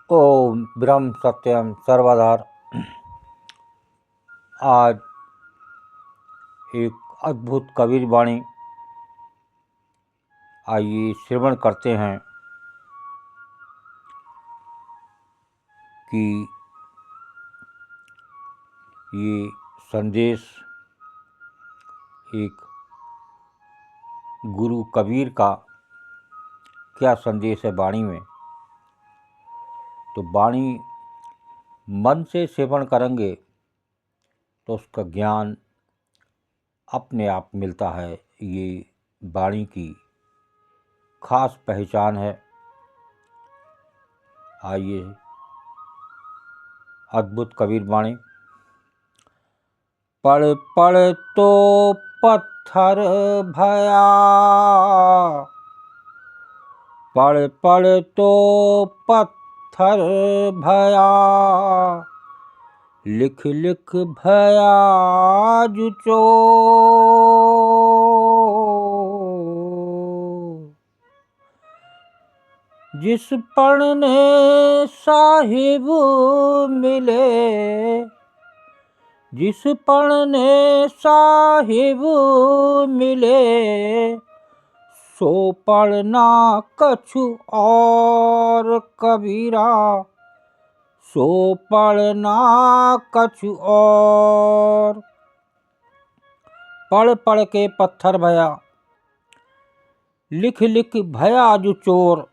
ओम ब्रह्म सत्यम सर्वधार। आज एक अद्भुत कबीर वाणी आइए श्रवण करते हैं कि ये संदेश एक गुरु कबीर का क्या संदेश है वाणी में। तो वाणी मन से सेवन करेंगे तो उसका ज्ञान अपने आप मिलता है। ये वाणी की खास पहचान है। आइए अद्भुत कबीर वाणी। पढ़ पढ़ तो पत्थर भया, पढ़ पढ़ तो पत्थर भया, लिख लिख भया जुचो। जिस पढ़ने साहिब मिले, जिस पढ़ने साहिब मिले, सो पढ़ना कछु और कबीरा, सो पढ़ना कछु और। पढ़ पढ़ के पत्थर भया, लिख लिख भया जो चोर।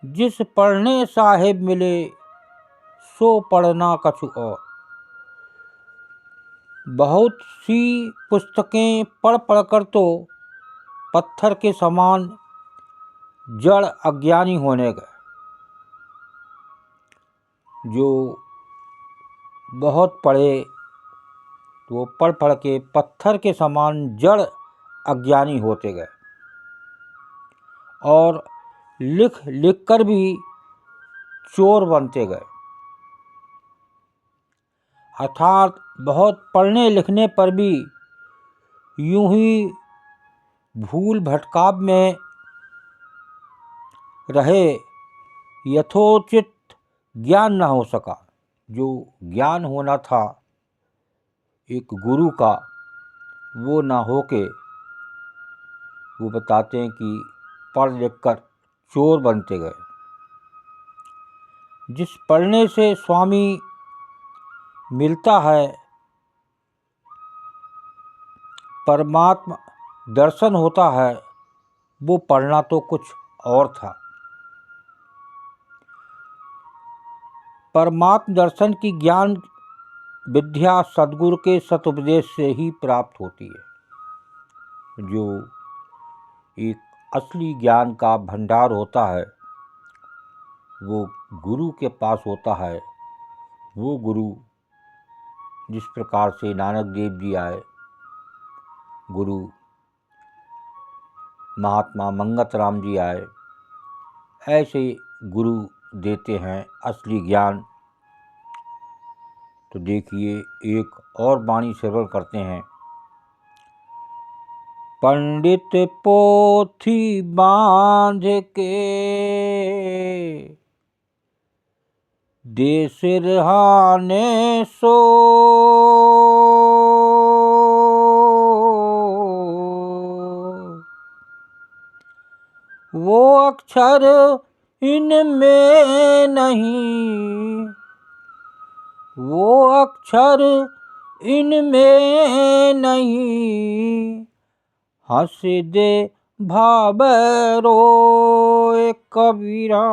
जिस पढ़ने साहिब मिले, सो पढ़ना कछु और। बहुत सी पुस्तकें पढ़ पढ़ कर तो पत्थर के समान जड़ अज्ञानी होने गए। जो बहुत पढ़े तो वो पढ़ पढ़ के पत्थर के समान जड़ अज्ञानी होते गए और लिख लिख कर भी चोर बनते गए। अर्थात बहुत पढ़ने लिखने पर भी यूं ही भूल भटकाव में रहे, यथोचित ज्ञान न हो सका। जो ज्ञान होना था एक गुरु का, वो ना होके वो बताते हैं कि पढ़ लिख कर चोर बनते गए। जिस पढ़ने से स्वामी मिलता है, परमात्मा दर्शन होता है, वो पढ़ना तो कुछ और था। परमात्म दर्शन की ज्ञान विद्या सद्गुरु के सतुपदेश से ही प्राप्त होती है। जो एक असली ज्ञान का भंडार होता है वो गुरु के पास होता है। वो गुरु जिस प्रकार से नानक देव जी आए, गुरु महात्मा मंगत राम जी आए, ऐसे गुरु देते हैं असली ज्ञान। तो देखिए एक और वाणी श्रवण करते हैं। पंडित पोथी बांध के दे सिरहाने सो, वो अक्षर इनमें नहीं, वो अक्षर इनमें नहीं, हंस दे भाव रोए कबीरा,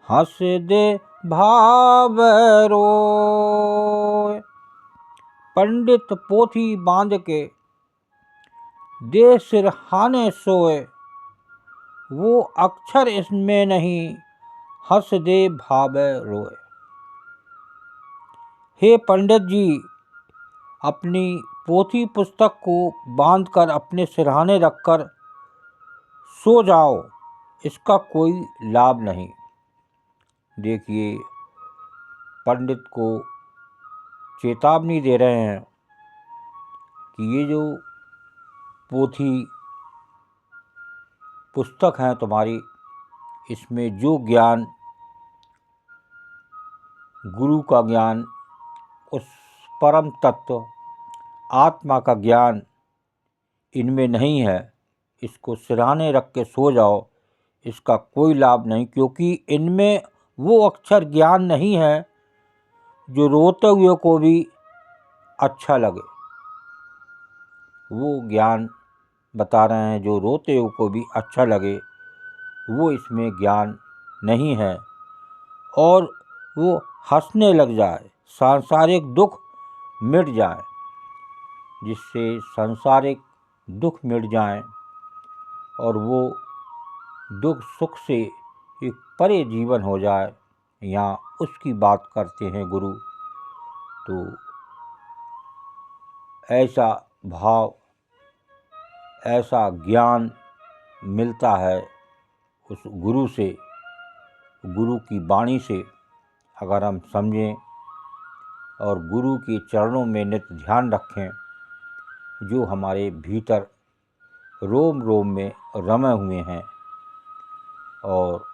हंस दे भाव रोए। पंडित पोथी बांध के दे सिरहाने सोए, वो अक्षर इसमें नहीं, हंस दे भाव रोए। हे पंडित जी, अपनी पोथी पुस्तक को बांधकर अपने सिरहाने रखकर सो जाओ, इसका कोई लाभ नहीं। देखिए पंडित को चेतावनी दे रहे हैं कि ये जो पोथी पुस्तक हैं तुम्हारी, इसमें जो ज्ञान गुरु का ज्ञान, उस परम तत्व आत्मा का ज्ञान इनमें नहीं है, इसको सिरहाने रख के सो जाओ, इसका कोई लाभ नहीं, क्योंकि इनमें वो अक्षर ज्ञान नहीं है जो रोते हुए को भी अच्छा लगे। वो ज्ञान बता रहे हैं जो रोते हुए को भी अच्छा लगे, वो इसमें ज्ञान नहीं है। और वो हंसने लग जाए, सांसारिक दुख मिट जाए, जिससे सांसारिक दुख मिट जाए और वो दुख सुख से एक परे जीवन हो जाए, यहाँ उसकी बात करते हैं गुरु। तो ऐसा भाव, ऐसा ज्ञान मिलता है उस गुरु से, गुरु की वाणी से अगर हम समझें और गुरु के चरणों में नित्य ध्यान रखें, जो हमारे भीतर रोम रोम में रमे हुए हैं। और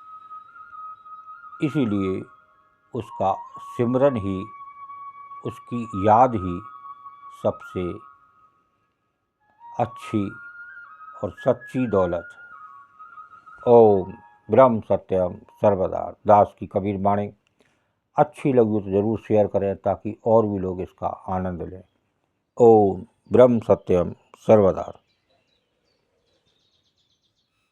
इसीलिए उसका सिमरन ही, उसकी याद ही सबसे अच्छी और सच्ची दौलत। ओम ब्रह्म सत्यम सर्वदा। दास की कबीर बाणी अच्छी लगी तो ज़रूर शेयर करें ताकि और भी लोग इसका आनंद लें। ओम ब्रह्म सत्यम सर्वदा।